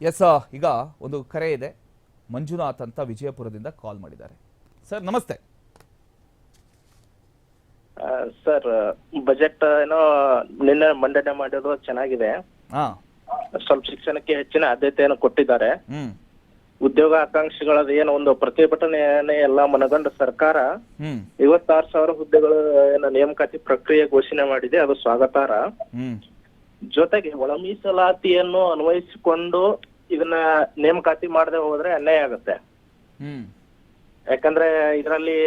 S ಈಗ ಒಂದು ಕರೆ ಇದೆ. ಮಂಜುನಾಥ್ ಅಂತ ವಿಜಯಪುರದಿಂದ ಕಾಲ್ ಮಾಡಿದ್ದಾರೆ. ಸರ್ ನಮಸ್ತೆ. ಸರ್ ಬಜೆಟ್ ಏನೋ ನಿನ್ನೆ ಮಂಡನೆ ಮಾಡಿರೋದು ಚೆನ್ನಾಗಿದೆ. ಸ್ವಲ್ಪ ಶಿಕ್ಷಣಕ್ಕೆ ಹೆಚ್ಚಿನ ಆದ್ಯತೆಯನ್ನು ಕೊಟ್ಟಿದ್ದಾರೆ. ಉದ್ಯೋಗ ಆಕಾಂಕ್ಷಿಗಳದ ಏನೋ ಒಂದು ಪ್ರತಿಭಟನೆ ಎಲ್ಲ ಮನಗಂಡ ಸರ್ಕಾರ 56,000 ಹುದ್ದೆಗಳು ಏನೋ ನೇಮಕಾತಿ ಪ್ರಕ್ರಿಯೆ ಘೋಷಣೆ ಮಾಡಿದೆ. ಅದು ಸ್ವಾಗತಾರ್ಹ. ಜೊತೆಗೆ ಒಳ ಮೀಸಲಾತಿಯನ್ನು ಅನ್ವಯಿಸಿಕೊಂಡು ಇದನ್ನ ನೇಮಕಾತಿ ಮಾಡದೆ ಹೋದ್ರೆ ಅನ್ಯಾಯ ಆಗುತ್ತೆ. ಯಾಕಂದ್ರೆ ಇದರಲ್ಲಿ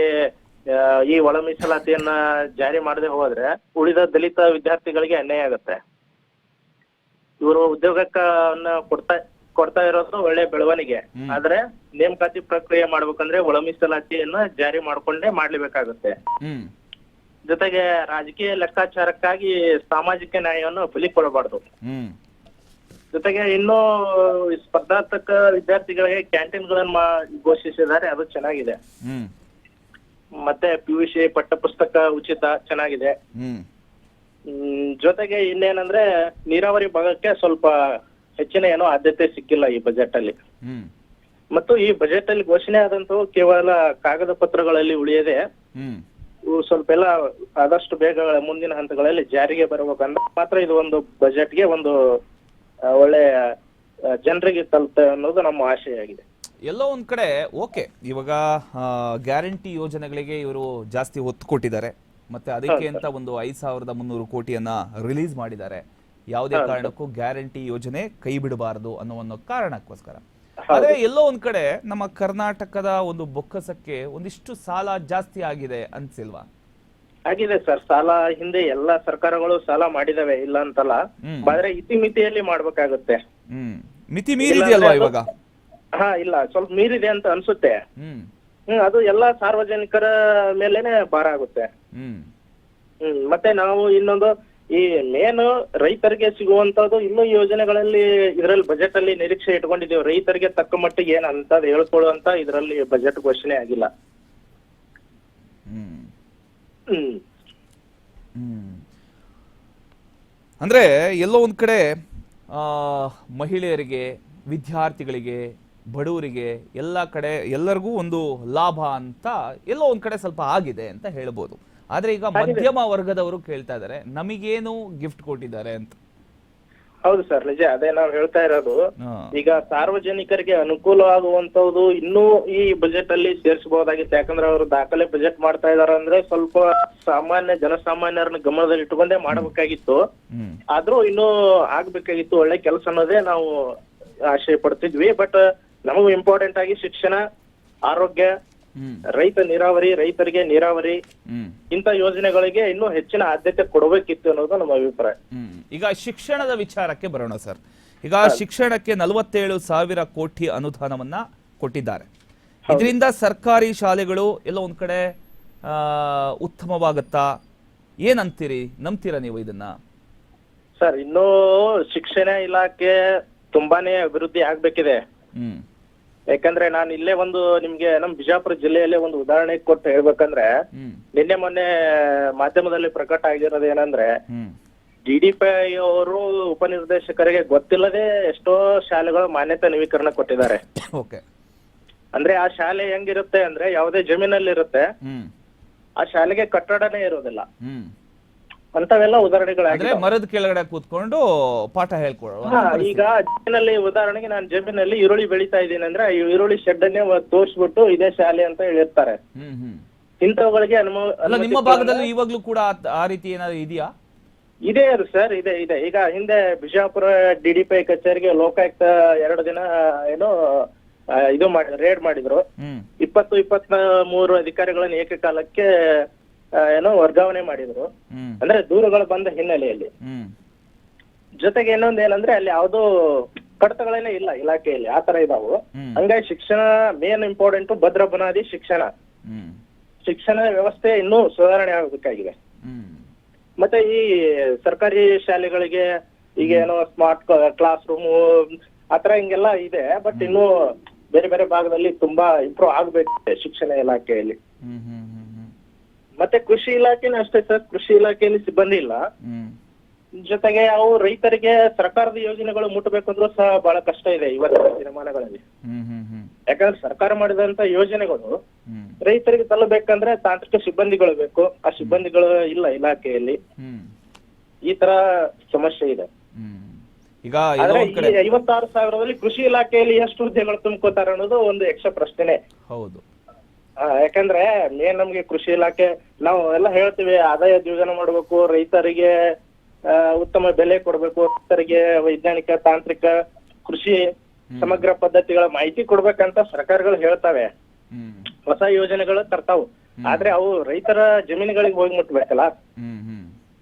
ಈ ಒಳ ಮೀಸಲಾತಿಯನ್ನ ಜಾರಿ ಮಾಡದೆ ಹೋದ್ರೆ ಉಳಿದ ದಲಿತ ವಿದ್ಯಾರ್ಥಿಗಳಿಗೆ ಅನ್ಯಾಯ ಆಗುತ್ತೆ. ಇವರು ಉದ್ಯೋಗಕ್ಕನ್ನ ಕೊಡ್ತಾ ಇರೋದು ಒಳ್ಳೆ ಬೆಳವಣಿಗೆ. ಆದ್ರೆ ನೇಮಕಾತಿ ಪ್ರಕ್ರಿಯೆ ಮಾಡ್ಬೇಕಂದ್ರೆ ಒಳ ಮೀಸಲಾತಿಯನ್ನ ಜಾರಿ ಮಾಡ್ಕೊಂಡೇ ಮಾಡ್ಲೇಬೇಕಾಗುತ್ತೆ. ಜೊತೆಗೆ ರಾಜಕೀಯ ಲೆಕ್ಕಾಚಾರಕ್ಕಾಗಿ ಸಾಮಾಜಿಕ ನ್ಯಾಯವನ್ನು ಬಲಿ ಕೊಡಬಾರ್ದು. ಜೊತೆಗೆ ಇನ್ನೂ ಸ್ಪರ್ಧಾತ್ಮಕ ವಿದ್ಯಾರ್ಥಿಗಳಿಗೆ ಕ್ಯಾಂಟೀನ್ಗಳನ್ನ ಘೋಷಿಸಿದ್ದಾರೆ. ಅದು ಚೆನ್ನಾಗಿದೆ. ಮತ್ತೆ PUC ಪಠ್ಯಪುಸ್ತಕ ಉಚಿತ ಚೆನ್ನಾಗಿದೆ. ಜೊತೆಗೆ ಇನ್ನೇನಂದ್ರೆ ನೀರಾವರಿ ಭಾಗಕ್ಕೆ ಸ್ವಲ್ಪ ಹೆಚ್ಚಿನ ಏನೋ ಆದ್ಯತೆ ಸಿಕ್ಕಿಲ್ಲ ಈ ಬಜೆಟ್ ಅಲ್ಲಿ. ಮತ್ತು ಈ ಬಜೆಟ್ ಅಲ್ಲಿ ಘೋಷಣೆ ಆದಂತವು ಕೇವಲ ಕಾಗದ ಪತ್ರಗಳಲ್ಲಿ ಉಳಿಯದೆ ಸ್ವಲ್ಪ ಎಲ್ಲ ಆದಷ್ಟು ಬೇಗ ಮುಂದಿನ ಹಂತಗಳಲ್ಲಿ ಜಾರಿಗೆ ಬರಬೇಕಂದ್ರೆ ಮಾತ್ರ ಇದು ಒಂದು ಬಜೆಟ್ಗೆ ಒಂದು ಒಳ್ಳೆ ಜನರಿಗೆ ತಲುಪುತ್ತೆ ಅನ್ನೋದು ನಮ್ಮ ಆಶಯ ಆಗಿದೆ. ಎಲ್ಲೋ ಒಂದ್ ಕಡೆ ಓಕೆ, ಇವಾಗ ಗ್ಯಾರಂಟಿ ಯೋಜನೆಗಳಿಗೆ ಇವರು ಜಾಸ್ತಿ ಒತ್ತು ಕೊಟ್ಟಿದ್ದಾರೆ. ಮತ್ತೆ ಅದಕ್ಕೆ ಅಂತ ಒಂದು 5,300 ಕೋಟಿಯನ್ನ ರಿಲೀಸ್ ಮಾಡಿದ್ದಾರೆ. ಯಾವುದೇ ಕಾರಣಕ್ಕೂ ಗ್ಯಾರಂಟಿ ಯೋಜನೆ ಕೈ ಬಿಡಬಾರದು ಅನ್ನೋ ಕಾರಣಕ್ಕೋಸ್ಕರ. ಆದ್ರೆ ಎಲ್ಲೋ ಒಂದ್ ಕಡೆ ನಮ್ಮ ಕರ್ನಾಟಕದ ಒಂದು ಬೊಕ್ಕಸಕ್ಕೆ ಒಂದಿಷ್ಟು ಸಾಲ ಜಾಸ್ತಿ ಆಗಿದೆ ಅನ್ಸಿಲ್ವಾ? ಆಗಿದೆ ಸರ್. ಸಾಲ ಹಿಂದೆ ಎಲ್ಲಾ ಸರ್ಕಾರಗಳು ಸಾಲ ಮಾಡಿದಾವೆ, ಇಲ್ಲ ಅಂತಲ್ಲ. ಆದ್ರೆ ಇತಿಮಿತಿಯಲ್ಲಿ ಮಾಡ್ಬೇಕಾಗುತ್ತೆ. ಮಿತಿ ಮೀರಿದೆಯಲ್ವಾ ಇವಾಗ? ಇಲ್ಲ, ಸ್ವಲ್ಪ ಮೀರಿದೆ ಅಂತ ಅನ್ಸುತ್ತೆ. ಅದು ಎಲ್ಲಾ ಸಾರ್ವಜನಿಕರ ಮೇಲೆನೆ ಭಾರ ಆಗುತ್ತೆ. ಮತ್ತೆ ನಾವು ಇನ್ನೊಂದು ಈ ಮೇನ್ ರೈತರಿಗೆ ಸಿಗುವಂತದ್ದು ಇನ್ನೂ ಯೋಜನೆಗಳಲ್ಲಿ ಇದರಲ್ಲಿ ಬಜೆಟ್ ಅಲ್ಲಿ ನಿರೀಕ್ಷೆ ಇಟ್ಕೊಂಡಿದ್ದೇವೆ. ರೈತರಿಗೆ ತಕ್ಕ ಮಟ್ಟಿಗೆ ಏನ್ ಅಂತ ಹೇಳ್ಕೊಳ್ಳುವಂತ ಇದರಲ್ಲಿ ಬಜೆಟ್ ಘೋಷಣೆ ಆಗಿಲ್ಲ. ಅಂದ್ರೆ ಎಲ್ಲೋ ಒಂದ್ ಕಡೆ ಮಹಿಳೆಯರಿಗೆ, ವಿದ್ಯಾರ್ಥಿಗಳಿಗೆ, ಬಡವರಿಗೆ ಎಲ್ಲ ಕಡೆ ಎಲ್ಲರಿಗೂ ಒಂದು ಲಾಭ ಅಂತ ಎಲ್ಲೋ ಒಂದ್ ಕಡೆ ಸ್ವಲ್ಪ ಆಗಿದೆ ಅಂತ ಹೇಳ್ಬೋದು. ಆದ್ರೆ ಈಗ ಮಧ್ಯಮ ವರ್ಗದವರು ಕೇಳ್ತಾ ಇದಾರೆ, ನಮಗೇನು ಗಿಫ್ಟ್ ಕೊಟ್ಟಿದ್ದಾರೆ ಅಂತ. ಹೌದು ಸರ್, ನಿಜ. ಅದೇ ನಾವು ಹೇಳ್ತಾ ಇರೋದು. ಈಗ ಸಾರ್ವಜನಿಕರಿಗೆ ಅನುಕೂಲ ಆಗುವಂತದ್ದು ಇನ್ನೂ ಈ ಬಜೆಟ್ ಅಲ್ಲಿ ಸೇರಿಸಬಹುದಾಗಿತ್ತು. ಯಾಕಂದ್ರೆ ಅವರು ದಾಖಲೆ ಬಜೆಟ್ ಮಾಡ್ತಾ ಇದಾರೆ ಅಂದ್ರೆ ಸ್ವಲ್ಪ ಜನಸಾಮಾನ್ಯರನ್ನ ಗಮನದಲ್ಲಿ ಇಟ್ಟುಕೊಂಡೇ ಮಾಡಬೇಕಾಗಿತ್ತು. ಆದ್ರೂ ಇನ್ನೂ ಆಗ್ಬೇಕಾಗಿತ್ತು ಒಳ್ಳೆ ಕೆಲಸ ಅನ್ನೋದೇ ನಾವು ಆಶಯ ಪಡ್ತಿದ್ವಿ. ಬಟ್ ನಮಗೂ ಇಂಪಾರ್ಟೆಂಟ್ ಆಗಿ ಶಿಕ್ಷಣ, ಆರೋಗ್ಯ, ರೈತರಿಗೆ ನೀರಾವರಿ ಇಂತ ಯೋಜನೆಗಳಿಗೆ ಇನ್ನೂ ಹೆಚ್ಚಿನ ಆದ್ಯತೆ ಕೊಡಬೇಕಿತ್ತು ಅನ್ನೋದು ನಮ್ಮ ಅಭಿಪ್ರಾಯ. ಈಗ ಶಿಕ್ಷಣದ ವಿಚಾರಕ್ಕೆ ಬರೋಣ ಸರ್. ಈಗ ಶಿಕ್ಷಣಕ್ಕೆ 47,000 ಕೋಟಿ ಅನುದಾನವನ್ನ ಕೊಟ್ಟಿದ್ದಾರೆ. ಇದರಿಂದ ಸರ್ಕಾರಿ ಶಾಲೆಗಳು ಎಲ್ಲ ಒಂದ್ ಕಡೆ ಉತ್ತಮವಾಗತ್ತಾ? ಏನಂತೀರಿ, ನಂಬ್ತೀರಾ ನೀವು ಇದನ್ನ? ಸರ್, ಇನ್ನೂ ಶಿಕ್ಷಣ ಇಲಾಖೆ ತುಂಬಾನೇ ಅಭಿವೃದ್ಧಿ ಆಗ್ಬೇಕಿದೆ. ಯಾಕಂದ್ರೆ ನಾನು ಇಲ್ಲೇ ಒಂದು ನಿಮ್ಗೆ ನಮ್ ಬಿಜಾಪುರ ಜಿಲ್ಲೆಯಲ್ಲೇ ಒಂದು ಉದಾಹರಣೆ ಕೊಟ್ಟು ಹೇಳ್ಬೇಕಂದ್ರೆ, ನಿನ್ನೆ ಮೊನ್ನೆ ಮಾಧ್ಯಮದಲ್ಲಿ ಪ್ರಕಟ ಆಗಿರೋದು ಏನಂದ್ರೆ, DDPI ಅವರು ಉಪನಿರ್ದೇಶಕರಿಗೆ ಗೊತ್ತಿಲ್ಲದೆ ಎಷ್ಟೋ ಶಾಲೆಗಳು ಮಾನ್ಯತೆ ನವೀಕರಣ ಕೊಟ್ಟಿದ್ದಾರೆ. ಅಂದ್ರೆ ಆ ಶಾಲೆ ಹೆಂಗಿರುತ್ತೆ ಅಂದ್ರೆ ಯಾವುದೇ ಜಮೀನಲ್ಲಿ ಇರುತ್ತೆ, ಆ ಶಾಲೆಗೆ ಕಟ್ಟಡನೇ ಇರೋದಿಲ್ಲ. ಅಂತವೆಲ್ಲ ಉದಾಹರಣೆಗಳಾಗಿದೆ. ಮರದ ಕೆಳಗಡೆ ಕೂತ್ಕೊಂಡು ಪಾಠ ಹೇಳ್ಕೊಡೋ. ಈಗ ಜಮೀನಲ್ಲಿ ಉದಾಹರಣೆಗೆ ನಾನು ಜಮೀನಲ್ಲಿ ಈರುಳ್ಳಿ ಬೆಳೀತಾ ಇದ್ದೀನಿ ಅಂದ್ರೆ ಈ ಈರುಳ್ಳಿ ಶೆಡ್ ಅನ್ನೇ ತೋರಿಸ್ಬಿಟ್ಟು ಇದೇ ಶಾಲೆ ಅಂತ ಹೇಳಿರ್ತಾರೆ. ಇಂಥವುಗಳಿಗೆ ಅನುಭವ ನಿಮ್ಮ ಭಾಗದಲ್ಲಿ ಇವಾಗ್ಲೂ ಕೂಡ ಆ ರೀತಿ ಏನಾದ್ರು ಇದೆಯಾ? ಇದೆ ಸರ್, ಇದೆ. ಈಗ ಹಿಂದೆ ಬಿಜಾಪುರ DDPI ಕಚೇರಿಗೆ ಲೋಕಾಯುಕ್ತ 2 ದಿನ ಏನೋ ಇದು ರೇಡ್ ಮಾಡಿದ್ರು. 23 ಅಧಿಕಾರಿಗಳನ್ನ ಏಕಕಾಲಕ್ಕೆ ಏನೋ ವರ್ಗಾವಣೆ ಮಾಡಿದ್ರು. ಅಂದ್ರೆ ದೂರುಗಳು ಬಂದ ಹಿನ್ನೆಲೆಯಲ್ಲಿ. ಜೊತೆಗೆ ಇನ್ನೊಂದ್ ಏನಂದ್ರೆ ಅಲ್ಲಿ ಯಾವ್ದು ಕಡತಗಳೇನೆ ಇಲ್ಲ ಇಲಾಖೆಯಲ್ಲಿ, ಆತರ ಇದಾವು. ಹಂಗಾಗಿ ಶಿಕ್ಷಣ ಮೇನ್ ಇಂಪಾರ್ಟೆಂಟ್, ಭದ್ರ ಬುನಾದಿ ಶಿಕ್ಷಣ ವ್ಯವಸ್ಥೆ ಇನ್ನೂ ಸುಧಾರಣೆ ಆಗಬೇಕಾಗಿದೆ. ಮತ್ತೆ ಈ ಸರ್ಕಾರಿ ಶಾಲೆಗಳಿಗೆ ಈಗ ಏನೋ ಸ್ಮಾರ್ಟ್ ಕ್ಲಾಸ್ ರೂಮ್ ಆತರ ಹಿಂಗೆಲ್ಲ ಇದೆ. ಬಟ್ ಇನ್ನೂ ಬೇರೆ ಬೇರೆ ಭಾಗದಲ್ಲಿ ತುಂಬಾ ಇಂಪ್ರೂವ್ ಆಗ್ಬೇಕಿದೆ ಶಿಕ್ಷಣ ಇಲಾಖೆಯಲ್ಲಿ. ಮತ್ತೆ ಕೃಷಿ ಇಲಾಖೆನೂ ಅಷ್ಟೇ ಸರ್, ಕೃಷಿ ಇಲಾಖೆಯಲ್ಲಿ ಸಿಬ್ಬಂದಿ ಇಲ್ಲ. ಜೊತೆಗೆ ಅವು ರೈತರಿಗೆ ಸರ್ಕಾರದ ಯೋಜನೆಗಳು ಮುಟ್ಟಬೇಕಂದ್ರೂ ಸಹ ಬಹಳ ಕಷ್ಟ ಇದೆ ಇವತ್ತಿನ ದಿನಮಾನಗಳಲ್ಲಿ. ಹ್ಮ್ ಹ್ಮ್ ಹ್ಮ್ ಯಾಕಂದ್ರೆ ಸರ್ಕಾರ ಮಾಡಿದಂತ ಯೋಜನೆಗಳು ಹ್ಮ್ ರೈತರಿಗೆ ತಲುಪಬೇಕಂದ್ರೆ ತಾಂತ್ರಿಕ ಸಿಬ್ಬಂದಿಗಳು ಬೇಕು. ಆ ಸಿಬ್ಬಂದಿಗಳು ಇಲ್ಲ ಇಲಾಖೆಯಲ್ಲಿ. ಹ್ಮ್ ಈ ತರ ಸಮಸ್ಯೆ ಇದೆ. ಹ್ಮ್ ಈಗ ಆದ್ರೆ ಎಲ್ಲೋ ಒಂದ್ ಕಡೆ ಈ 56,000ದಲ್ಲಿ ಕೃಷಿ ಇಲಾಖೆಯಲ್ಲಿ ಎಷ್ಟು ಹುದ್ದೆಗಳು ತುಂಬ್ಕೋತಾರೆ ಅನ್ನೋದು ಒಂದು ಯಕ್ಷ ಪ್ರಶ್ನೆನೆ. ಹೌದು. ಯಾಕಂದ್ರೆ ಮೇನ್ ನಮ್ಗೆ ಕೃಷಿ ಇಲಾಖೆ ನಾವು ಎಲ್ಲ ಹೇಳ್ತೀವಿ, ಆದಾಯ ದ್ವಿಗುಣ ಮಾಡ್ಬೇಕು, ರೈತರಿಗೆ ಉತ್ತಮ ಬೆಲೆ ಕೊಡ್ಬೇಕು, ರೈತರಿಗೆ ವೈಜ್ಞಾನಿಕ ತಾಂತ್ರಿಕ ಕೃಷಿ ಸಮಗ್ರ ಪದ್ಧತಿಗಳ ಮಾಹಿತಿ ಕೊಡ್ಬೇಕಂತ ಸರ್ಕಾರಗಳು ಹೇಳ್ತಾವೆ, ಹ್ಮ್ ಹೊಸ ಯೋಜನೆಗಳು ತರ್ತಾವು. ಆದ್ರೆ ಅವು ರೈತರ ಜಮೀನುಗಳಿಗೆ ಹೋಗಿ ಮುಟ್ಬೇಕಲ್ಲ. ಹ್ಮ್ ಹ್ಮ್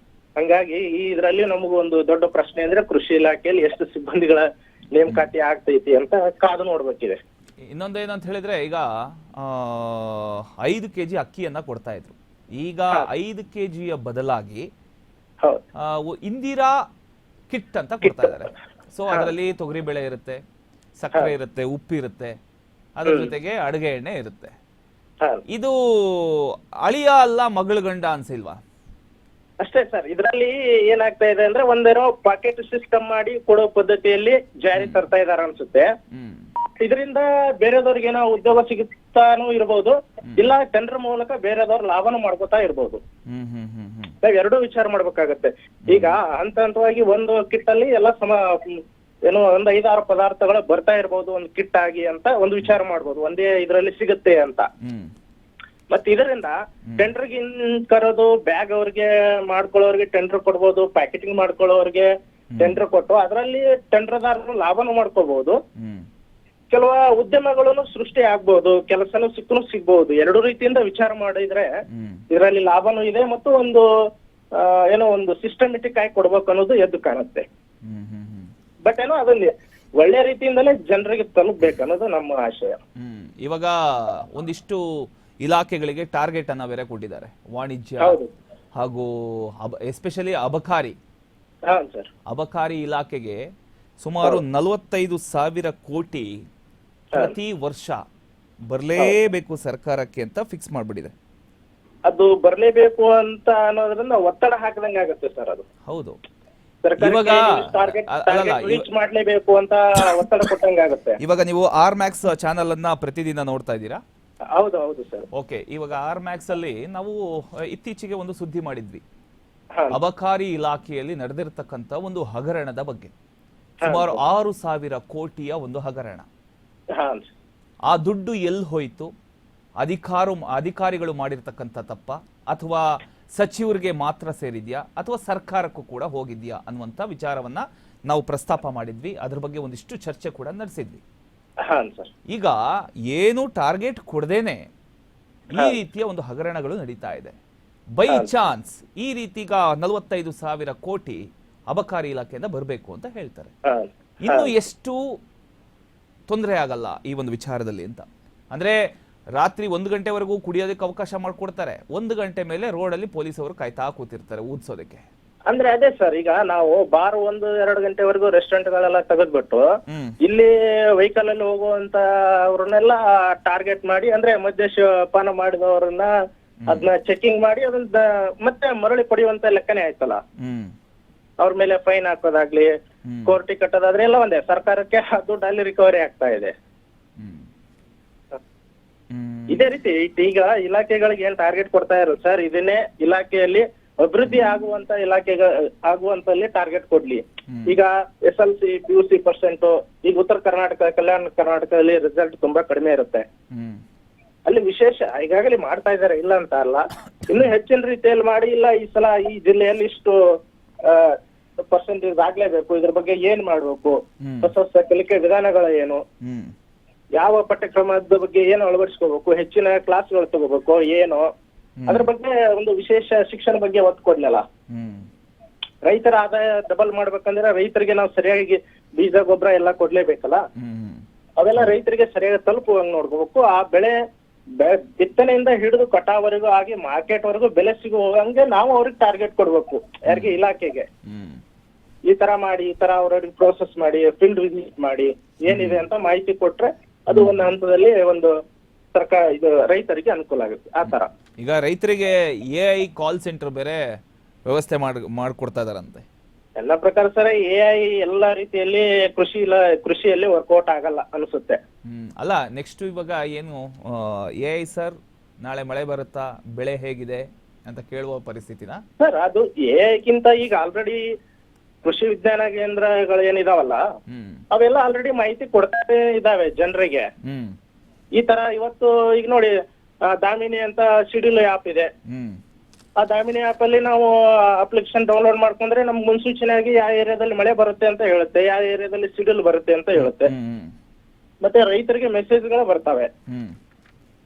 ಹಂಗಾಗಿ ಈ ಇದ್ರಲ್ಲಿ ನಮಗೂ ಒಂದು ದೊಡ್ಡ ಪ್ರಶ್ನೆ ಅಂದ್ರೆ ಕೃಷಿ ಇಲಾಖೆಯಲ್ಲಿ ಎಷ್ಟು ಸಿಬ್ಬಂದಿಗಳ ನೇಮಕಾತಿ ಆಗ್ತೈತಿ ಅಂತ ಕಾದು ನೋಡ್ಬೇಕಿದೆ. ಇನ್ನೊಂದೇನಂತ ಹೇಳಿದ್ರೆ ಈಗ 5 kg ಅಕ್ಕಿಯನ್ನ ಕೊಡ್ತಾ ಇದ್ರು. ಈಗ 5 kgಯ ಬದಲಾಗಿ ಹೌದು, ಇಂದಿರಾ ಕಿಟ್ ಅಂತ ಕೊಡ್ತಾ ಇದ್ದಾರೆ. ಸೊ ಅದರಲ್ಲಿ ತೊಗರಿ ಬೇಳೆ ಇರುತ್ತೆ, ಸಕ್ಕರೆ ಇರುತ್ತೆ, ಉಪ್ಪು ಇರುತ್ತೆ, ಅದ್ರ ಜೊತೆಗೆ ಅಡುಗೆ ಎಣ್ಣೆ ಇರುತ್ತೆ. ಇದು ಅಳಿಯ ಅಲ್ಲ ಮಗಳ ಗಂಡ ಅನ್ಸಿಲ್ವಾ? ಅಷ್ಟೇ ಸರ್. ಇದ್ರಲ್ಲಿ ಏನಾಗ್ತಾ ಇದೆ ಅಂದ್ರೆ ಒಂದೇನೋ ಪಾಕೆಟ್ ಸಿಸ್ಟಮ್ ಮಾಡಿ ಕೊಡೋ ಪದ್ಧತಿಯಲ್ಲಿ ಜಾರಿ ತರ್ತಾ ಇದಾರ ಅನ್ಸುತ್ತೆ. ಇದರಿಂದ ಬೇರೆದವ್ರಿಗೆ ಏನೋ ಉದ್ಯೋಗ ಸಿಗುತ್ತಾನೂ ಇರ್ಬೋದು, ಇಲ್ಲ ಟೆಂಡರ್ ಮೂಲಕ ಬೇರೆದವ್ರ ಲಾಭನೂ ಮಾಡ್ಕೋತಾ ಇರ್ಬೋದು. ನಾವ್ ಎರಡೂ ವಿಚಾರ ಮಾಡ್ಬೇಕಾಗತ್ತೆ. ಈಗ ಹಂತ ಹಂತವಾಗಿ ಒಂದು ಕಿಟ್ ಅಲ್ಲಿ ಎಲ್ಲ ಏನೋ ಒಂದ್ 5-6 ಪದಾರ್ಥಗಳು ಬರ್ತಾ ಇರ್ಬೋದು ಒಂದು ಕಿಟ್ ಆಗಿ ಅಂತ ಒಂದು ವಿಚಾರ ಮಾಡ್ಬೋದು, ಒಂದೇ ಇದ್ರಲ್ಲಿ ಸಿಗುತ್ತೆ ಅಂತ. ಮತ್ತೆ ಇದರಿಂದ ಟೆಂಡರ್ಗೆ ಕರೋದು, ಬ್ಯಾಗ್ ಅವ್ರಿಗೆ ಮಾಡ್ಕೊಳ್ಳೋರ್ಗೆ ಟೆಂಡರ್ ಕೊಡ್ಬೋದು, ಪ್ಯಾಕೆಟಿಂಗ್ ಮಾಡ್ಕೊಳ್ಳೋರ್ಗೆ ಟೆಂಡರ್ ಕೊಟ್ಟು ಅದರಲ್ಲಿ ಟೆಂಡರ್ದಾರರು ಲಾಭನೂ ಮಾಡ್ಕೋಬಹುದು, ಕೆಲವು ಉದ್ಯಮಗಳನ್ನು ಸೃಷ್ಟಿ ಆಗ್ಬಹುದು, ಕೆಲಸನೂ ಸಿಗ್ಬಹುದು. ಎರಡು ರೀತಿಯಿಂದ ವಿಚಾರ ಮಾಡಿದ್ರೆ ಇದರಲ್ಲಿ ಲಾಭನೂ ಇದೆ ಮತ್ತು ಒಂದು ಏನೋ ಒಂದು ಸಿಸ್ಟಮೆಟಿಕ್ ಆಗಿ ಕೊಡ್ಬೇಕು ಅನ್ನೋದು ಎದ್ದು ಕಾಣುತ್ತೆ. ಬಟ್ ಏನೋ ಅದನ್ನ ಒಳ್ಳೆ ರೀತಿಯಿಂದಲೇ ಜನರಿಗೆ ತಲುಪಬೇಕು ಅನ್ನೋದು ನಮ್ಮ ಆಶಯ. ಇವಾಗ ಒಂದಿಷ್ಟು ಇಲಾಖೆಗಳಿಗೆ ಟಾರ್ಗೆಟ್ ಅನ್ನ ಬೇರೆ ಕೊಟ್ಟಿದ್ದಾರೆ. ವಾಣಿಜ್ಯ ಹಾಗೂ ಎಸ್ಪೆಷಲಿ ಅಬಕಾರಿ ಇಲಾಖೆಗೆ ಸುಮಾರು 45,000 ಕೋಟಿ ಪ್ರತಿ ವರ್ಷ ಬರಲೇಬೇಕು ಸರ್ಕಾರಕ್ಕೆ ಅಂತ ಫಿಕ್ಸ್ ಮಾಡ್ಬಿಟ್ಟಿದೆ. ಅದು ಬರಲೇಬೇಕು ಅಂತ ಅನ್ನೋದ್ರಿಂದ ಒತ್ತಡ ಹಾಕದಂಗೆ ಆಗುತ್ತೆ ಸರ್. ಅದು ಹೌದು, ಮಾಡ್ಲೇಬೇಕು ಅಂತ ಒತ್ತಡ ಕೊಟ್ಟಂಗೆ ಆಗುತ್ತೆ. ಇವಾಗ ನೀವು ಆರ್ ಮ್ಯಾಕ್ಸ್ ಚಾನಲ್ ಅನ್ನ ಪ್ರತಿದಿನ ನೋಡ್ತಾ ಇದ್ದೀರಾ? ಹೌದು ಹೌದು ಸರ್. ಓಕೆ, ಇವಾಗ ಆರ್ ಮ್ಯಾಕ್ಸ್ ಅಲ್ಲಿ ನಾವು ಇತ್ತೀಚೆಗೆ ಒಂದು ಸುದ್ದಿ ಮಾಡಿದ್ವಿ ಅಬಕಾರಿ ಇಲಾಖೆಯಲ್ಲಿ ನಡೆದಿರ್ತಕ್ಕಂಥ ಒಂದು ಹಗರಣದ ಬಗ್ಗೆ. ಸುಮಾರು 6,000 ಕೋಟಿಯ ಒಂದು ಹಗರಣ. ಆ ದುಡ್ಡು ಎಲ್ಲಿ ಹೋಯ್ತು? ಅಧಿಕಾರಿಗಳು ಮಾಡಿರ್ತಕ್ಕಂಥ ತಪ್ಪ, ಅಥವಾ ಸಚಿವರಿಗೆ ಮಾತ್ರ ಸೇರಿದ್ಯಾ, ಅಥವಾ ಸರ್ಕಾರಕ್ಕೂ ಕೂಡ ಹೋಗಿದ್ಯಾ ಅನ್ನುವಂಥ ವಿಚಾರವನ್ನ ನಾವು ಪ್ರಸ್ತಾಪ ಮಾಡಿದ್ವಿ. ಅದ್ರ ಬಗ್ಗೆ ಒಂದಿಷ್ಟು ಚರ್ಚೆ ಕೂಡ ನಡೆಸಿದ್ವಿ. ಈಗ ಏನು ಟಾರ್ಗೆಟ್ ಕೊಡದೇನೆ ಈ ರೀತಿಯ ಒಂದು ಹಗರಣಗಳು ನಡೀತಾ ಇದೆ. ಬೈ ಚಾನ್ಸ್ ಈ ರೀತಿ ಈಗ 45,000 ಕೋಟಿ ಅಬಕಾರಿ ಇಲಾಖೆಯಿಂದ ಬರಬೇಕು ಅಂತ ಹೇಳ್ತಾರೆ. ಇನ್ನು ಎಷ್ಟು ತೊಂದರೆ ಆಗಲ್ಲ ಈ ಒಂದು ವಿಚಾರದಲ್ಲಿ ಅಂತ ಅಂದ್ರೆ, ರಾತ್ರಿ 1 ಗಂಟೆವರೆಗೂ ಕುಡಿಯೋದಕ್ಕೆ ಅವಕಾಶ ಮಾಡ್ಕೊಡ್ತಾರೆ, 1 ಗಂಟೆ ಮೇಲೆ ರೋಡಲ್ಲಿ ಪೊಲೀಸವರು ಕಾಯ್ತಾ ಕೂತಿರ್ತಾರೆ ಊದ್ಸೋದಕ್ಕೆ. ಅಂದ್ರೆ ಅದೇ ಸರ್, ಈಗ ನಾವು ಬಾರ್ 1-2 ಗಂಟೆವರೆಗೂ ರೆಸ್ಟೋರೆಂಟ್ ಗಳೆಲ್ಲ ತೆಗೆದ್ಬಿಟ್ಟು ಇಲ್ಲಿ ವೆಹಿಕಲ್ ಅಲ್ಲಿ ಹೋಗುವಂತ ಅವ್ರನ್ನೆಲ್ಲ ಟಾರ್ಗೆಟ್ ಮಾಡಿ, ಅಂದ್ರೆ ಮದ್ಯಪಾನ ಮಾಡಿದವ್ರನ್ನ ಅದನ್ನ ಚೆಕಿಂಗ್ ಮಾಡಿ ಅದನ್ನ ಮತ್ತೆ ಮರಳಿ ಪಡೆಯುವಂತ ಲೆಕ್ಕನೇ ಆಯ್ತಲ್ಲ. ಅವ್ರ ಮೇಲೆ ಫೈನ್ ಹಾಕೋದಾಗ್ಲಿ, ಕೋರ್ಟಿಗೆ ಕಟ್ಟೋದಾದ್ರೆ ಎಲ್ಲ ಒಂದೇ, ಸರ್ಕಾರಕ್ಕೆ ದುಡ್ಡು ಅಲ್ಲಿ ರಿಕವರಿ ಆಗ್ತಾ ಇದೆ. ಇದೇ ರೀತಿ ಈಗ ಇಲಾಖೆಗಳಿಗೆ ಏನ್ ಟಾರ್ಗೆಟ್ ಕೊಡ್ತಾ ಇರೋ ಸರ್, ಇದನ್ನೇ ಇಲಾಖೆಯಲ್ಲಿ ಅಭಿವೃದ್ಧಿ ಆಗುವಂತ ಆಗುವಂತಲ್ಲಿ ಟಾರ್ಗೆಟ್ ಕೊಡ್ಲಿ. ಈಗ SLC PUC ಪರ್ಸೆಂಟ್ ಈಗ ಉತ್ತರ ಕರ್ನಾಟಕ, ಕಲ್ಯಾಣ ಕರ್ನಾಟಕದಲ್ಲಿ ರಿಸಲ್ಟ್ ತುಂಬಾ ಕಡಿಮೆ ಇರುತ್ತೆ. ಅಲ್ಲಿ ವಿಶೇಷ ಈಗಾಗಲೇ ಮಾಡ್ತಾ ಇದಾರೆ, ಇಲ್ಲ ಅಂತ ಅಲ್ಲ, ಇನ್ನು ಹೆಚ್ಚಿನ ರೀತಿಯಲ್ಲಿ ಮಾಡಿ, ಇಲ್ಲ ಈ ಸಲ ಈ ಜಿಲ್ಲೆಯಲ್ಲಿ ಇಷ್ಟು ಪರ್ಸೆಂಟೇಜ್ ಆಗ್ಲೇಬೇಕು, ಇದ್ರ ಬಗ್ಗೆ ಏನ್ ಮಾಡ್ಬೇಕು, ಹೊಸ ಹೊಸ ಕಲಿಕೆ ವಿಧಾನಗಳು ಏನು, ಯಾವ ಪಠ್ಯಕ್ರಮದ ಬಗ್ಗೆ ಏನು ಅಳವಡಿಸ್ಕೋಬೇಕು, ಹೆಚ್ಚಿನ ಕ್ಲಾಸ್ಗಳು ತಗೋಬೇಕು ಏನು, ಅದ್ರ ಬಗ್ಗೆ ಒಂದು ವಿಶೇಷ ಶಿಕ್ಷಣ ಬಗ್ಗೆ ಒತ್ತು ಕೊಡ್ಲಿಲ್ಲ. ರೈತರ ಆದಾಯ ಡಬಲ್ ಮಾಡ್ಬೇಕಂದ್ರೆ ರೈತರಿಗೆ ನಾವು ಸರಿಯಾಗಿ ಬೀಜ ಗೊಬ್ಬರ ಎಲ್ಲ ಕೊಡ್ಲೇಬೇಕಲ್ಲ. ಅವೆಲ್ಲ ರೈತರಿಗೆ ಸರಿಯಾಗಿ ತಲುಪುವಂಗ್ ನೋಡ್ಕೋಬೇಕು. ಆ ಬೆಳೆ ಬಿತ್ತನೆಯಿಂದ ಹಿಡಿದು ಕಟಾವರೆಗೂ ಆಗಿ ಮಾರ್ಕೆಟ್ ವರೆಗೂ ಬೆಲೆ ಸಿಗುವಂಗೆ ನಾವು ಅವ್ರಿಗೆ ಟಾರ್ಗೆಟ್ ಕೊಡ್ಬೇಕು. ಯಾರಿಗೆ? ಇಲಾಖೆಗೆ. ಈ ತರ ಮಾಡಿ, ಈ ತರ ಅವ್ರಿಗೆ ಪ್ರೋಸೆಸ್ ಮಾಡಿ, ಫೀಲ್ಡ್ ವಿಸಿಟ್ ಮಾಡಿ, ಏನಿದೆ ಅಂತ ಮಾಹಿತಿ ಕೊಟ್ರೆ ಅದು ಒಂದು ಹಂತದಲ್ಲಿ ಒಂದು ಸರ್ಕಾರ ಇದು ರೈತರಿಗೆ ಅನುಕೂಲ ಆಗುತ್ತೆ. ಆ ತರ ಈಗ ರೈತರಿಗೆ AI ಕಾಲ್ ಸೆಂಟರ್ ಬೇರೆ ವ್ಯವಸ್ಥೆ ಮಾಡ್ಕೊಡ್ತಾ ಇದಾರಂತೆ. ನನ್ನ ಪ್ರಕಾರ ಸರ್ AI ಎಲ್ಲಾ ರೀತಿಯಲ್ಲಿ ಕೃಷಿಯಲ್ಲಿ ವರ್ಕೌಟ್ ಆಗಲ್ಲ ಅನ್ಸುತ್ತೆ. ಅಲ್ಲ ನೆಕ್ಸ್ಟ್ ಇವಾಗ ಏನು AI ಸರ್ ನಾಳೆ ಮಳೆ ಬರುತ್ತಾ, ಬೆಳೆ ಹೇಗಿದೆ ಅಂತ ಕೇಳುವ ಪರಿಸ್ಥಿತಿನ? ಸರ್ ಅದು AI ಈಗ ಆಲ್ರೆಡಿ ಕೃಷಿ ವಿಜ್ಞಾನ ಕೇಂದ್ರಗಳು ಏನಿದಾವಲ್ಲ ಅವೆಲ್ಲ ಆಲ್ರೆಡಿ ಮಾಹಿತಿ ಕೊಡ್ತಾನೆ ಇದಾವೆ ಜನರಿಗೆ. ಈ ತರ ಇವತ್ತು ಈಗ ನೋಡಿ ದಾಮಿನಿ ಅಂತ ಶಿಡ್ಯೂಲ್ ಆ್ಯಪ್ ಇದೆ. ಆ ದಾಮಿನಿ ಆ್ಯಪ್ ಅಲ್ಲಿ ನಾವು ಅಪ್ಲಿಕೇಶನ್ ಡೌನ್ಲೋಡ್ ಮಾಡ್ಕೊಂಡ್ರೆ ನಮ್ಗೆ ಮುನ್ಸೂಚನೆಯಾಗಿ ಯಾವ ಏರಿಯಾದಲ್ಲಿ ಮಳೆ ಬರುತ್ತೆ ಅಂತ ಹೇಳುತ್ತೆ, ಯಾವ ಏರಿಯಾದಲ್ಲಿ ಶಿಡ್ಯೂಲ್ ಬರುತ್ತೆ ಅಂತ ಹೇಳುತ್ತೆ. ಮತ್ತೆ ರೈತರಿಗೆ ಮೆಸೇಜ್ಗಳು ಬರ್ತವೆ,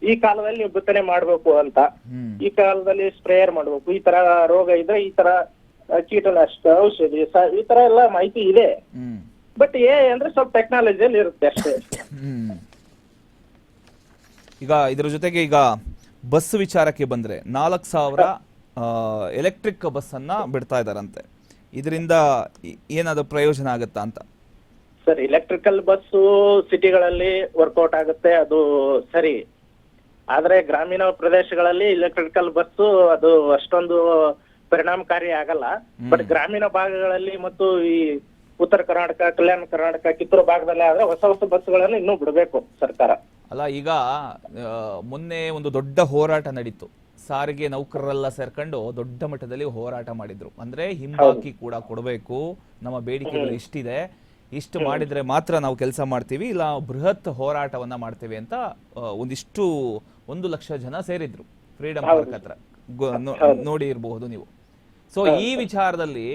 ಈ ಕಾಲದಲ್ಲಿ ನೀವು ಬಿತ್ತನೆ ಮಾಡ್ಬೇಕು ಅಂತ, ಈ ಕಾಲದಲ್ಲಿ ಸ್ಪ್ರೇಯರ್ ಮಾಡ್ಬೇಕು, ಈ ತರ ರೋಗ ಇದ್ರೆ ಈ ತರ ಕೀಟನಾಶಕ ಔಷಧಿ ಈ ತರ ಎಲ್ಲ ಮಾಹಿತಿ ಇದೆ. ಬಟ್ ಅಂದ್ರೆ ಸ್ವಲ್ಪ ಟೆಕ್ನಾಲಜಿಯಲ್ಲಿ ಇರುತ್ತೆ ಅಷ್ಟೇ. ಈಗ ಇದರ ಜೊತೆಗೆ ಈಗ ಬಸ್ ವಿಚಾರಕ್ಕೆ ಬಂದ್ರೆ 4,000 ಎಲೆಕ್ಟ್ರಿಕ್ ಬಸ್ ಅನ್ನ ಬಿಡ್ತಾ ಇದಾರಂತೆ. ಇದರಿಂದ ಏನಾದ್ರು ಪ್ರಯೋಜನ ಆಗುತ್ತಾ ಅಂತ? ಸರ್ ಎಲೆಕ್ಟ್ರಿಕಲ್ ಬಸ್ಸು ಸಿಟಿಗಳಲ್ಲಿ ವರ್ಕೌಟ್ ಆಗುತ್ತೆ, ಅದು ಸರಿ. ಆದ್ರೆ ಗ್ರಾಮೀಣ ಪ್ರದೇಶಗಳಲ್ಲಿ ಎಲೆಕ್ಟ್ರಿಕಲ್ ಬಸ್ಸು ಅದು ಅಷ್ಟೊಂದು ಪರಿಣಾಮಕಾರಿ ಆಗಲ್ಲ. ಬಟ್ ಗ್ರಾಮೀಣ ಭಾಗಗಳಲ್ಲಿ ಮತ್ತು ಈ ಉತ್ತರ ಕರ್ನಾಟಕ, ಕಲ್ಯಾಣ ಕರ್ನಾಟಕ, ಕಿತ್ತೂರು ಭಾಗದಲ್ಲಿ ಆದ್ರೆ ಹೊಸ ಹೊಸ ಬಸ್ಗಳನ್ನು ಇನ್ನೂ ಬಿಡಬೇಕು ಸರ್ಕಾರ. ಅಲ್ಲ ಈಗ ಮೊನ್ನೆ ಒಂದು ದೊಡ್ಡ ಹೋರಾಟ ನಡೀತು, ಸಾರಿಗೆ ನೌಕರರೆಲ್ಲ ಸೇರ್ಕೊಂಡು ದೊಡ್ಡ ಮಟ್ಟದಲ್ಲಿ ಹೋರಾಟ ಮಾಡಿದ್ರು. ಅಂದ್ರೆ ಹಿಂಬಾಕಿ ಕೂಡ ಕೊಡಬೇಕು, ನಮ್ಮ ಬೇಡಿಕೆಗಳು ಇಷ್ಟಿದೆ, ಇಷ್ಟು ಮಾಡಿದ್ರೆ ಮಾತ್ರ ನಾವು ಕೆಲಸ ಮಾಡ್ತೀವಿ, ಇಲ್ಲ ಬೃಹತ್ ಹೋರಾಟವನ್ನ ಮಾಡ್ತೀವಿ ಅಂತ ಒಂದಿಷ್ಟು 1 ಲಕ್ಷ ಜನ ಸೇರಿದ್ರು ಫ್ರೀಡಂ ಪಾರ್ಕ್ ಹತ್ರ. ನೋಡಿ ಇರಬಹುದು ನೀವು. ಸೊ ಈ ವಿಚಾರದಲ್ಲಿ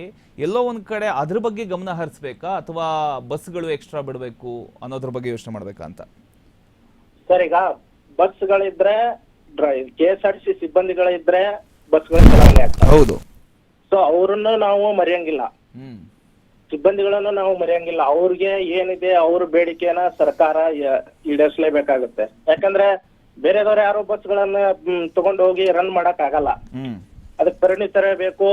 ಎಲ್ಲೋ ಒಂದ್ ಕಡೆ ಅದ್ರ ಬಗ್ಗೆ ಗಮನ ಹರಿಸ್ಬೇಕಾ ಅಥವಾ ಬಸ್ಗಳು ಎಕ್ಸ್ಟ್ರಾ ಬಿಡಬೇಕು ಅನ್ನೋದ್ರ ಬಗ್ಗೆ ಯೋಚನೆ ಮಾಡ್ಬೇಕಾ ಅಂತ? ಸರ್ ಈಗ ಬಸ್ಗಳಿದ್ರೆ KSRTC ಸಿಬ್ಬಂದಿಗಳಿದ್ರೆ ಬಸ್ಗಳು ಚಲಾವಣೆ ಆಗ್ತವೆ. ಹೌದು. ಸೊ ಅವ್ರನ್ನ ನಾವು ಮರೆಯಂಗಿಲ್ಲ, ಸಿಬ್ಬಂದಿಗಳನ್ನು ನಾವು ಮರೆಯಂಗಿಲ್ಲ. ಅವ್ರಿಗೆ ಏನಿದೆ ಅವ್ರ ಬೇಡಿಕೆನ ಸರ್ಕಾರ ಈಡೇರಿಸಲೇಬೇಕಾಗುತ್ತೆ. ಯಾಕಂದ್ರೆ ಬೇರೆದವ್ರು ಯಾರು ಬಸ್ಗಳನ್ನ ತಗೊಂಡು ಹೋಗಿ ರನ್ ಮಾಡಕ್ ಆಗಲ್ಲ. ಅದಕ್ಕೆ ಪರಿಣಿತರೇ ಬೇಕು,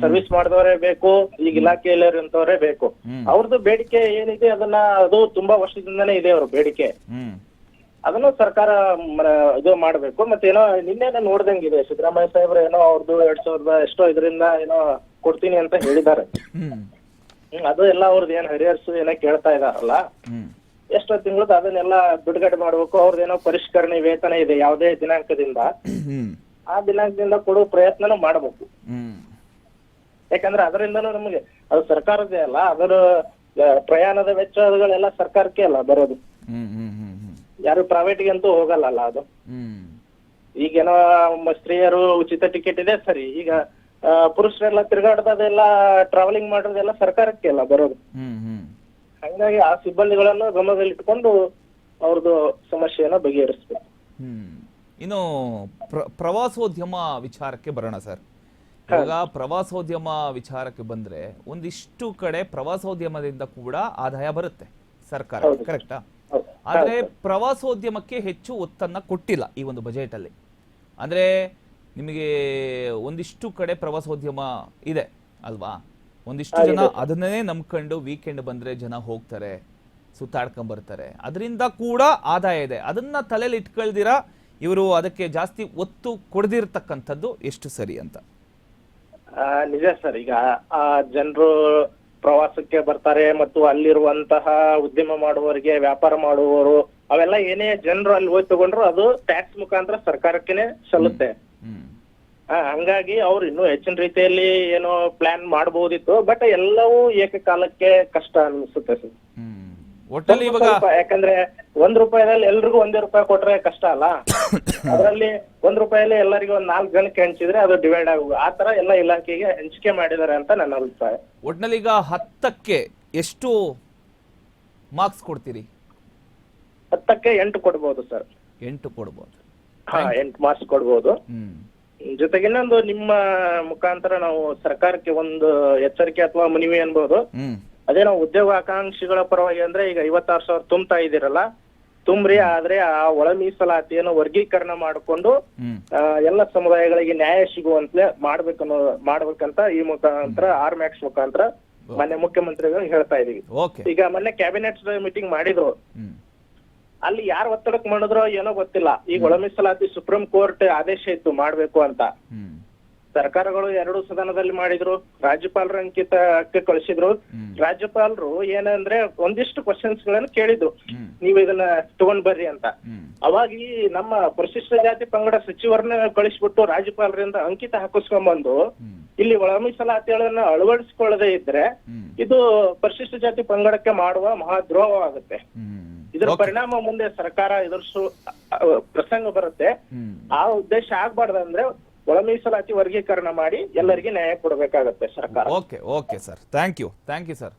ಸರ್ವಿಸ್ ಮಾಡಿದವರೇ ಬೇಕು, ಈಗ ಇಲಾಖೆಯಲ್ಲಿರುವಂತವರೇ ಬೇಕು. ಅವ್ರದ್ದು ಬೇಡಿಕೆ ಏನಿದೆ ಅದನ್ನ ಅದು ತುಂಬಾ ವರ್ಷದಿಂದನೇ ಇದೆ ಅವ್ರ ಬೇಡಿಕೆ, ಅದನ್ನು ಸರ್ಕಾರ ಇದು ಮಾಡ್ಬೇಕು. ಮತ್ತೇನೋ ನಿನ್ನೆ ನೋಡ್ದಂಗಿದೆ ಸಿದ್ದರಾಮಯ್ಯ ಸಾಹೇಬ್ರು ಏನೋ ಅವ್ರದ್ದು 2000 ಎಷ್ಟೋ ಇದರಿಂದ ಏನೋ ಕೊಡ್ತೀನಿ ಅಂತ ಹೇಳಿದ್ದಾರೆ. ಅದು ಎಲ್ಲ ಅವ್ರದ್ದು ಏನ್ ಹರಿಯರ್ಸ್ ಏನೋ ಕೇಳ್ತಾ ಇದಾರಲ್ಲ, ಎಷ್ಟೋ ತಿಂಗಳದ್ದು ಅದನ್ನೆಲ್ಲ ಬಿಡುಗಡೆ ಮಾಡ್ಬೇಕು. ಅವ್ರದ್ದೇನೋ ಪರಿಷ್ಕರಣೆ ವೇತನ ಇದೆ ಯಾವುದೇ ದಿನಾಂಕದಿಂದ, ಆ ದಿನಾಂಕದಿಂದ ಕೊಡುವ ಪ್ರಯತ್ನನೂ ಮಾಡ್ಬೇಕು. ಯಾಕಂದ್ರೆ ಅದರಿಂದನೂ ನಮಗೆ ಅದು ಸರ್ಕಾರದೇ ಅಲ್ಲ, ಅದರ ಪ್ರಯಾಣದ ವೆಚ್ಚಗಳೆಲ್ಲ ಸರ್ಕಾರಕ್ಕೆ ಅಲ್ಲ ಬರೋದು, ಯಾರು ಪ್ರೈವೇಟ್ಗೆ ಅಂತೂ ಹೋಗಲ್ಲ ಅದು. ಈಗೇನೋ ಸ್ತ್ರೀಯರು ಉಚಿತ ಟಿಕೆಟ್ ಇದೆ ಸರಿ, ಈಗ ಪುರುಷರೆಲ್ಲ ತಿರುಗಾಡೋದೆಲ್ಲ ಟ್ರಾವೆಲಿಂಗ್ ಮಾಡೋದೆಲ್ಲ ಸರ್ಕಾರಕ್ಕೆ ಅಲ್ಲ ಬರೋದು. ಹಂಗಾಗಿ ಆ ಸಿಬ್ಬಂದಿಗಳನ್ನು ಗಮನದಲ್ಲಿಟ್ಕೊಂಡು ಅವ್ರದ್ದು ಸಮಸ್ಯೆಯನ್ನ ಬಗೆಹರಿಸ್ಬೇಕು. ಇನ್ನು ಪ್ರವಾಸೋದ್ಯಮ ವಿಚಾರಕ್ಕೆ ಬರೋಣ ಸರ್. ಇವಾಗ ಪ್ರವಾಸೋದ್ಯಮ ವಿಚಾರಕ್ಕೆ ಬಂದ್ರೆ ಒಂದಿಷ್ಟು ಕಡೆ ಪ್ರವಾಸೋದ್ಯಮದಿಂದ ಕೂಡ ಆದಾಯ ಬರುತ್ತೆ ಸರ್ಕಾರ, ಕರೆಕ್ಟಾ? ಆದ್ರೆ ಪ್ರವಾಸೋದ್ಯಮಕ್ಕೆ ಹೆಚ್ಚು ಒತ್ತನ್ನ ಕೊಟ್ಟಿಲ್ಲ ಈ ಒಂದು ಬಜೆಟ್ ಅಲ್ಲಿ. ಅಂದ್ರೆ ನಿಮಗೆ ಒಂದಿಷ್ಟು ಕಡೆ ಪ್ರವಾಸೋದ್ಯಮ ಇದೆ ಅಲ್ವಾ, ಒಂದಿಷ್ಟು ಜನ ಅದನ್ನೇ ನಂಬ್ಕೊಂಡು ವೀಕೆಂಡ್ ಬಂದ್ರೆ ಜನ ಹೋಗ್ತಾರೆ, ಸುತ್ತಾಡ್ಕೊಂಡ್ ಬರ್ತಾರೆ, ಅದರಿಂದ ಕೂಡ ಆದಾಯ ಇದೆ. ಅದನ್ನ ತಲೆಯಲ್ಲಿ ಇಟ್ಕೊಳ್ದಿರಾ ಇವರು ಅದಕ್ಕೆ ಜಾಸ್ತಿ ಒತ್ತು ಕೊಡದಿರ್ತಕ್ಕಂಥದ್ದು ಎಷ್ಟು ಸರಿ ಅಂತ? ನಿಜ ಸರ್. ಈಗ ಆ ಜನರು ಪ್ರವಾಸಕ್ಕೆ ಬರ್ತಾರೆ ಮತ್ತು ಅಲ್ಲಿರುವಂತಹ ಉದ್ಯಮ ಮಾಡುವವರಿಗೆ, ವ್ಯಾಪಾರ ಮಾಡುವವರು, ಅವೆಲ್ಲ ಏನೇ ಜನರು ಅಲ್ಲಿ ಹೋಗಿ ತಗೊಂಡ್ರು ಅದು ಟ್ಯಾಕ್ಸ್ ಮುಖಾಂತರ ಸರ್ಕಾರಕ್ಕೇನೆ ಸಲ್ಲುತ್ತೆ. ಹಂಗಾಗಿ ಅವ್ರು ಇನ್ನೂ ಹೆಚ್ಚಿನ ರೀತಿಯಲ್ಲಿ ಏನೋ ಪ್ಲಾನ್ ಮಾಡಬಹುದಿತ್ತು. ಬಟ್ ಎಲ್ಲವೂ ಏಕಕಾಲಕ್ಕೆ ಕಷ್ಟ ಅನ್ಸುತ್ತೆ ಸರ್. ಒಟ್ಟಲ್ಲಿ ಇವಾಗ ಯಾಕಂದ್ರೆ ₹1 ಎಲ್ರಿಗೂ ₹1 ಕೊಟ್ರೆ ಕಷ್ಟ ಅಲ್ಲ. ಅದರಲ್ಲಿ ₹1 ಎಲ್ಲರಿಗೂ 4 ಜನಕ್ಕೆ ಹಂಚಿದ್ರೆ ಅದು ಡಿವೈಡ್ ಆಗುವ ಆ ತರ ಎಲ್ಲ ಇಲಾಖೆಗೆ ಹಂಚಿಕೆ ಮಾಡಿದ್ದಾರೆ ಅಂತ ನನ್ನ ಅಭಿಪ್ರಾಯ. ಒಟ್ನಲ್ಲಿ ಈಗ 10ಕ್ಕೆ ಎಷ್ಟು ಮಾರ್ಕ್ಸ್ ಕೊಡ್ತೀರಿ? 10ಕ್ಕೆ 8 ಕೊಡ್ಬೋದು ಸರ್. 8 ಕೊಡ್ಬೋದು. 8 ಮಾರ್ಕ್ಸ್ ಕೊಡ್ಬೋದು. ಜೊತೆಗೆ ಇನ್ನೊಂದು ನಿಮ್ಮ ಮುಖಾಂತರ ನಾವು ಸರ್ಕಾರಕ್ಕೆ ಒಂದು ಎಚ್ಚರಿಕೆ ಅಥವಾ ಮನವಿ ಅನ್ಬೋದು. ಅದೇ ನಾವು ಉದ್ಯೋಗ ಆಕಾಂಕ್ಷಿಗಳ ಪರವಾಗಿ ಅಂದ್ರೆ ಈಗ 56,000 ತುಂಬ್ತಾ ಇದೀರಲ್ಲ, ತುಂಬ್ರಿ. ಆದ್ರೆ ಆ ಒಳ ಮೀಸಲಾತಿಯನ್ನು ವರ್ಗೀಕರಣ ಮಾಡಿಕೊಂಡು ಎಲ್ಲ ಸಮುದಾಯಗಳಿಗೆ ನ್ಯಾಯ ಸಿಗುವಂತೆ ಮಾಡ್ಬೇಕಂತ ಈ ಮುಖಾಂತರ RMAX ಮುಖಾಂತರ ಮೊನ್ನೆ ಮುಖ್ಯಮಂತ್ರಿಗಳು ಹೇಳ್ತಾ ಇದೀವಿ. ಈಗ ಮೊನ್ನೆ ಕ್ಯಾಬಿನೆಟ್ ಮೀಟಿಂಗ್ ಮಾಡಿದ್ರು, ಅಲ್ಲಿ ಯಾರು ಒತ್ತಡಕ್ಕೆ ಮಾಡಿದ್ರೋ ಏನೋ ಗೊತ್ತಿಲ್ಲ. ಈಗ ಒಳ ಮೀಸಲಾತಿ ಸುಪ್ರೀಂ ಕೋರ್ಟ್ ಆದೇಶ ಇತ್ತು ಮಾಡ್ಬೇಕು ಅಂತ. ಸರ್ಕಾರಗಳು ಎರಡು ಸದನದಲ್ಲಿ ಮಾಡಿದ್ರು, ರಾಜ್ಯಪಾಲರ ಅಂಕಿತಕ್ಕೆ ಕಳಿಸಿದ್ರು. ರಾಜ್ಯಪಾಲರು ಏನಂದ್ರೆ ಒಂದಿಷ್ಟು ಕ್ವಶನ್ಸ್ ಗಳನ್ನ ಕೇಳಿದ್ರು, ನೀವು ಇದನ್ನ ತಗೊಂಡ್ ಬರ್ರಿ ಅಂತ. ಅವಾಗ ಈ ನಮ್ಮ ಪರಿಶಿಷ್ಟ ಜಾತಿ ಪಂಗಡ ಸಚಿವರನ್ನ ಕಳಿಸ್ಬಿಟ್ಟು ರಾಜ್ಯಪಾಲರಿಂದ ಅಂಕಿತ ಹಾಕಿಸ್ಕೊಂಡ್ಬಂದು ಇಲ್ಲಿ ಒಳ ಮೀಸಲಾತಿಗಳನ್ನ ಅಳವಡಿಸಿಕೊಳ್ಳದೆ ಇದ್ರೆ ಇದು ಪರಿಶಿಷ್ಟ ಜಾತಿ ಪಂಗಡಕ್ಕೆ ಮಾಡುವ ಮಹಾದ್ರೋಹವಾಗುತ್ತೆ. ಇದರ ಪರಿಣಾಮ ಮುಂದೆ ಸರ್ಕಾರ ಎದುರಿಸೋ ಪ್ರಸಂಗ ಬರುತ್ತೆ. ಆ ಉದ್ದೇಶ ಆಗ್ಬಾರ್ದಂದ್ರೆ ಒಳ ಮೀಸಲಾತಿ ವರ್ಗೀಕರಣ ಮಾಡಿ ಎಲ್ಲರಿಗೆ ನ್ಯಾಯ ಕೊಡಬೇಕಾಗತ್ತೆ ಸರ್ಕಾರ. Okay sir, thank you sir.